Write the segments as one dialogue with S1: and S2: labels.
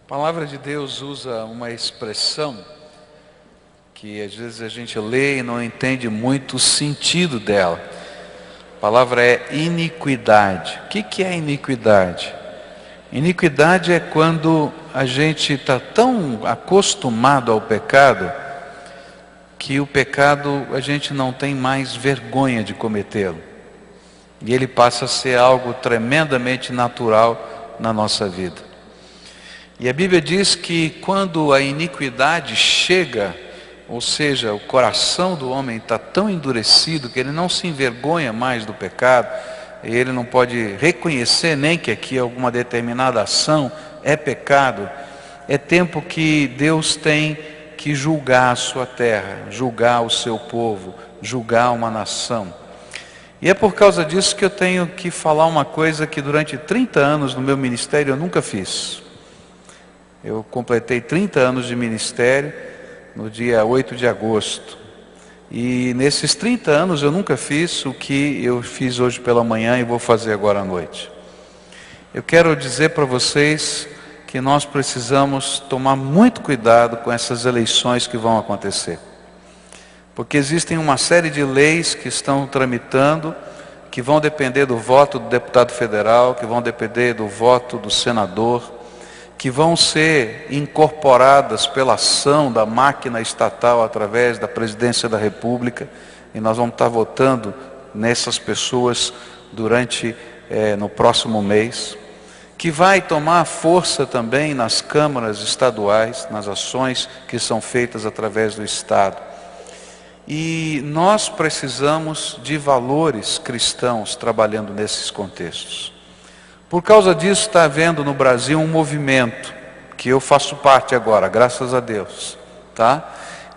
S1: A palavra de Deus usa uma expressão que às vezes a gente lê e não entende muito o sentido dela. A palavra é iniquidade. O que é iniquidade? Iniquidade é quando a gente está tão acostumado ao pecado que o pecado a gente não tem mais vergonha de cometê-lo. E ele passa a ser algo tremendamente natural na nossa vida. E a Bíblia diz que quando a iniquidade chega, ou seja, o coração do homem está tão endurecido que ele não se envergonha mais do pecado, e ele não pode reconhecer nem que aqui alguma determinada ação é pecado, é tempo que Deus tem que julgar a sua terra, julgar o seu povo, julgar uma nação. E é por causa disso que eu tenho que falar uma coisa que durante 30 anos no meu ministério eu nunca fiz. Eu completei 30 anos de ministério no dia 8 de agosto. E nesses 30 anos eu nunca fiz o que eu fiz hoje pela manhã e vou fazer agora à noite. Eu quero dizer para vocês que nós precisamos tomar muito cuidado com essas eleições que vão acontecer. Porque existem uma série de leis que estão tramitando, que vão depender do voto do deputado federal, que vão depender do voto do senador, que vão ser incorporadas pela ação da máquina estatal através da presidência da República, e nós vamos estar votando nessas pessoas no próximo mês, que vai tomar força também nas câmaras estaduais, nas ações que são feitas através do Estado. E nós precisamos de valores cristãos trabalhando nesses contextos. Por causa disso está havendo no Brasil um movimento, que eu faço parte agora, graças a Deus,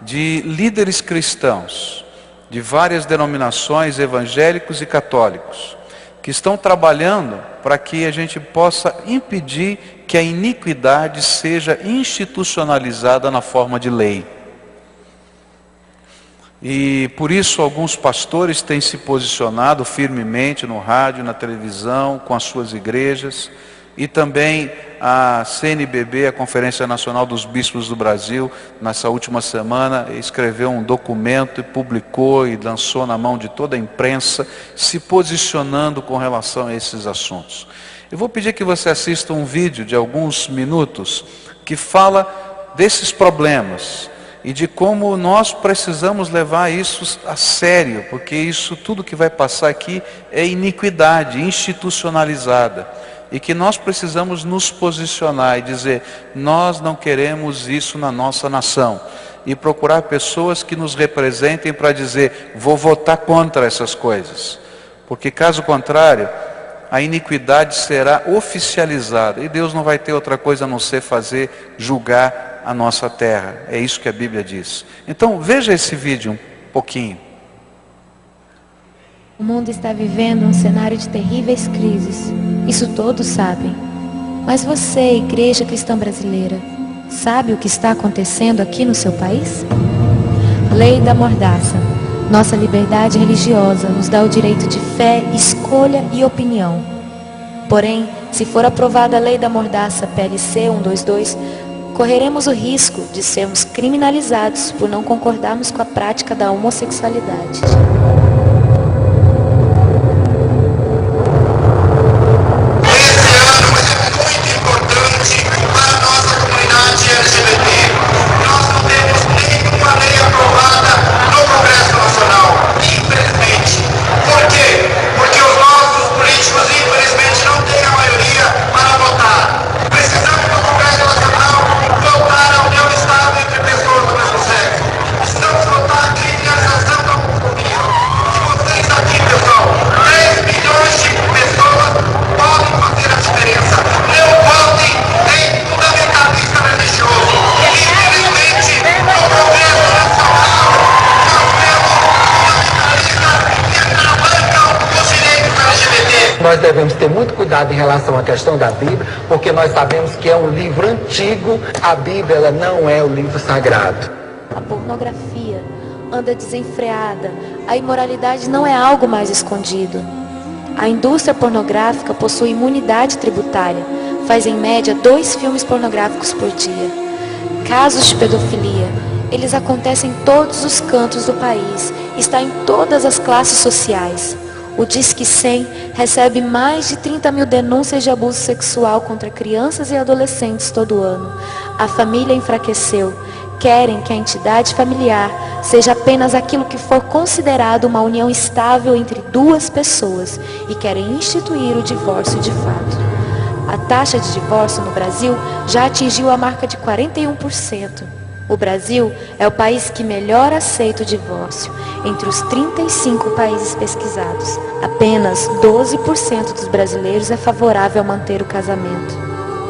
S1: de líderes cristãos, de várias denominações evangélicos e católicos, que estão trabalhando para que a gente possa impedir que a iniquidade seja institucionalizada na forma de lei. E por isso alguns pastores têm se posicionado firmemente no rádio, na televisão, com as suas igrejas, e também a CNBB, a Conferência Nacional dos Bispos do Brasil, nessa última semana escreveu um documento e publicou e lançou na mão de toda a imprensa, se posicionando com relação a esses assuntos. Eu vou pedir que você assista um vídeo de alguns minutos que fala desses problemas e de como nós precisamos levar isso a sério, porque isso tudo que vai passar aqui é iniquidade institucionalizada. E que nós precisamos nos posicionar e dizer, nós não queremos isso na nossa nação. E procurar pessoas que nos representem para dizer, vou votar contra essas coisas. Porque caso contrário, a iniquidade será oficializada. E Deus não vai ter outra coisa a não ser julgar a nossa terra. É isso que a Bíblia diz. Então veja esse vídeo um pouquinho.
S2: O mundo está vivendo um cenário de terríveis crises. Isso todos sabem. Mas você, Igreja Cristã Brasileira, sabe o que está acontecendo aqui no seu país? Lei da Mordaça. Nossa liberdade religiosa nos dá o direito de fé, escolha e opinião. Porém, se for aprovada a Lei da Mordaça PLC 122, correremos o risco de sermos criminalizados por não concordarmos com a prática da homossexualidade.
S3: Nós devemos ter muito cuidado em relação à questão da Bíblia, porque nós sabemos que é um livro antigo. A Bíblia ela não é o livro sagrado.
S2: A pornografia anda desenfreada. A imoralidade não é algo mais escondido. A indústria pornográfica possui imunidade tributária, faz em média 2 filmes pornográficos por dia. Casos de pedofilia, eles acontecem em todos os cantos do país, está em todas as classes sociais. O Disque 100 recebe mais de 30 mil denúncias de abuso sexual contra crianças e adolescentes todo ano. A família enfraqueceu. Querem que a entidade familiar seja apenas aquilo que for considerado uma união estável entre 2 pessoas e querem instituir o divórcio de fato. A taxa de divórcio no Brasil já atingiu a marca de 41%. O Brasil é o país que melhor aceita o divórcio. Entre os 35 países pesquisados, apenas 12% dos brasileiros é favorável a manter o casamento.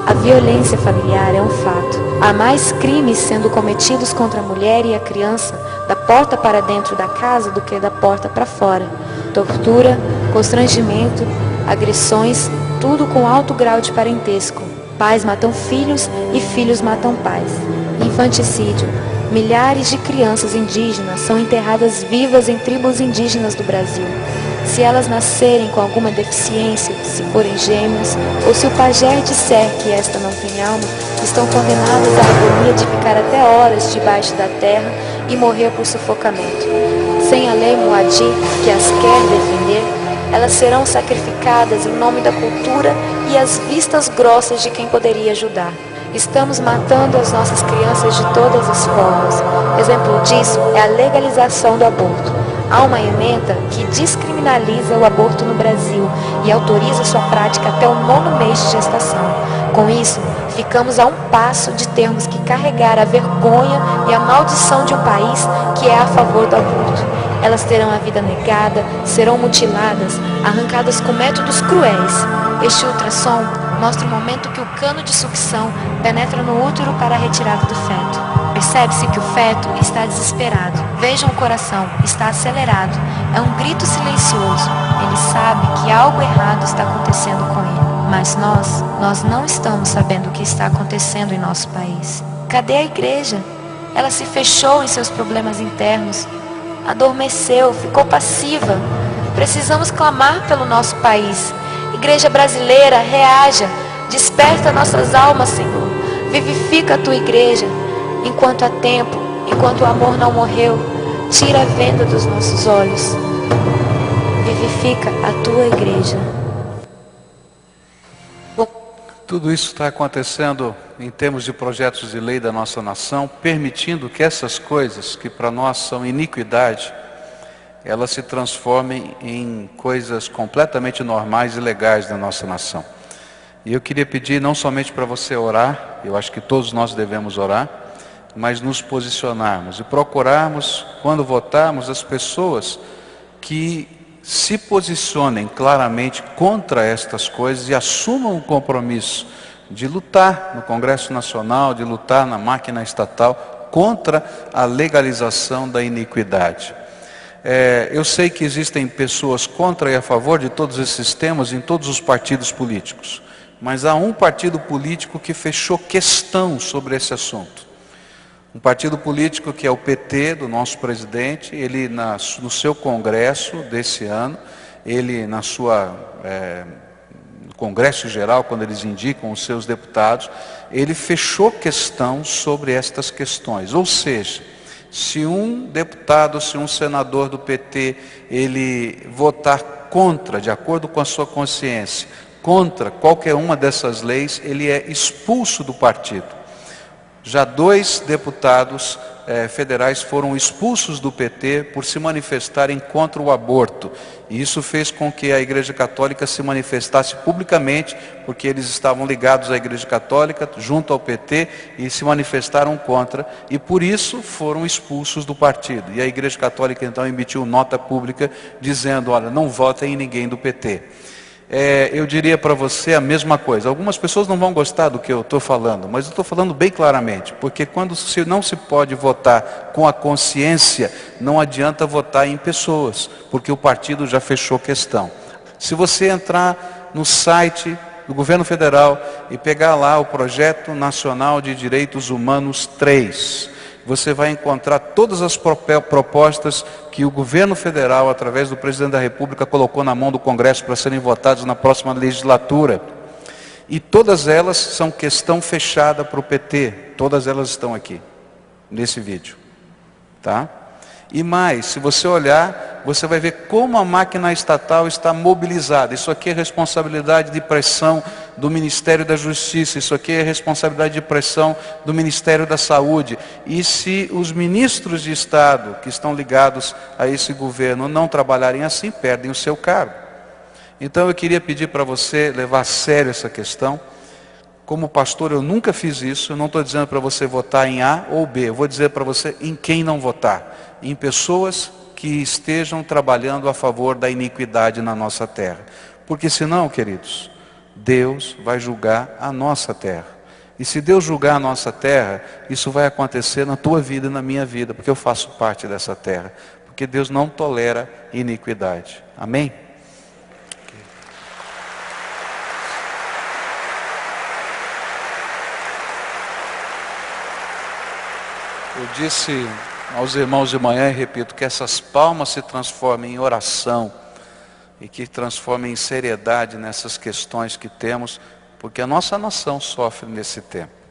S2: A violência familiar é um fato. Há mais crimes sendo cometidos contra a mulher e a criança da porta para dentro da casa do que da porta para fora. Tortura, constrangimento, agressões, tudo com alto grau de parentesco. Pais matam filhos e filhos matam pais. Infanticídio. Milhares de crianças indígenas são enterradas vivas em tribos indígenas do Brasil. Se elas nascerem com alguma deficiência, se forem gêmeas, ou se o pajé disser que esta não tem alma, estão condenadas à agonia de ficar até horas debaixo da terra e morrer por sufocamento. Sem a lei Moadi, que as quer defender, elas serão sacrificadas em nome da cultura e às vistas grossas de quem poderia ajudar. Estamos matando as nossas crianças de todas as formas. Exemplo disso é a legalização do aborto. Há uma emenda que descriminaliza o aborto no Brasil e autoriza sua prática até o 9º mês de gestação. Com isso, ficamos a um passo de termos que carregar a vergonha e a maldição de um país que é a favor do aborto. Elas terão a vida negada, serão mutiladas, arrancadas com métodos cruéis. Este ultrassom mostra o momento que o cano de sucção penetra no útero para a retirada do feto. Percebe-se que o feto está desesperado. Vejam o coração, está acelerado. É um grito silencioso. Ele sabe que algo errado está acontecendo com ele. Mas nós não estamos sabendo o que está acontecendo em nosso país. Cadê a igreja? Ela se fechou em seus problemas internos. Adormeceu, ficou passiva. Precisamos clamar pelo nosso país. Igreja brasileira, reaja, desperta nossas almas, Senhor. Vivifica a tua igreja. Enquanto há tempo, enquanto o amor não morreu, tira a venda dos nossos olhos. Vivifica a tua igreja.
S1: Tudo isso está acontecendo em termos de projetos de lei da nossa nação, permitindo que essas coisas, que para nós são iniquidade, elas se transformem em coisas completamente normais e legais da nossa nação. E eu queria pedir não somente para você orar, eu acho que todos nós devemos orar, mas nos posicionarmos e procurarmos, quando votarmos, as pessoas que se posicionem claramente contra estas coisas e assumam o compromisso de lutar no Congresso Nacional, de lutar na máquina estatal contra a legalização da iniquidade. Eu sei que existem pessoas contra e a favor de todos esses temas em todos os partidos políticos, mas há um partido político que fechou questão sobre esse assunto. Um partido político que é o PT, do nosso presidente. Ele no seu congresso desse ano, ele no congresso geral, quando eles indicam os seus deputados, ele fechou questão sobre estas questões. Ou seja, se um deputado, se um senador do PT, ele votar contra, de acordo com a sua consciência, contra qualquer uma dessas leis, ele é expulso do partido. Já 2 deputados federais foram expulsos do PT por se manifestarem contra o aborto. E isso fez com que a Igreja Católica se manifestasse publicamente, porque eles estavam ligados à Igreja Católica, junto ao PT, e se manifestaram contra, e por isso foram expulsos do partido. E a Igreja Católica então emitiu nota pública dizendo: olha, não votem em ninguém do PT. Eu diria para você a mesma coisa. Algumas pessoas não vão gostar do que eu estou falando, mas eu estou falando bem claramente, porque quando não se pode votar com a consciência, não adianta votar em pessoas, porque o partido já fechou questão. Se você entrar no site do governo federal e pegar lá o Projeto Nacional de Direitos Humanos 3, você vai encontrar todas as propostas que o governo federal, através do presidente da República, colocou na mão do Congresso para serem votadas na próxima legislatura. E todas elas são questão fechada para o PT. Todas elas estão aqui, nesse vídeo. Tá? E mais, se você olhar, você vai ver como a máquina estatal está mobilizada. Isso aqui é responsabilidade de pressão do Ministério da Justiça. Isso aqui é responsabilidade de pressão do Ministério da Saúde. E se os ministros de Estado que estão ligados a esse governo não trabalharem assim, perdem o seu cargo. Então eu queria pedir para você levar a sério essa questão. Como pastor eu nunca fiz isso, eu não estou dizendo para você votar em A ou B, eu vou dizer para você em quem não votar. Em pessoas que estejam trabalhando a favor da iniquidade na nossa terra. Porque senão, queridos, Deus vai julgar a nossa terra. E se Deus julgar a nossa terra, isso vai acontecer na tua vida e na minha vida, porque eu faço parte dessa terra. Porque Deus não tolera iniquidade. Amém? Eu disse aos irmãos de manhã e repito, que essas palmas se transformem em oração e que transformem em seriedade nessas questões que temos, porque a nossa nação sofre nesse tempo.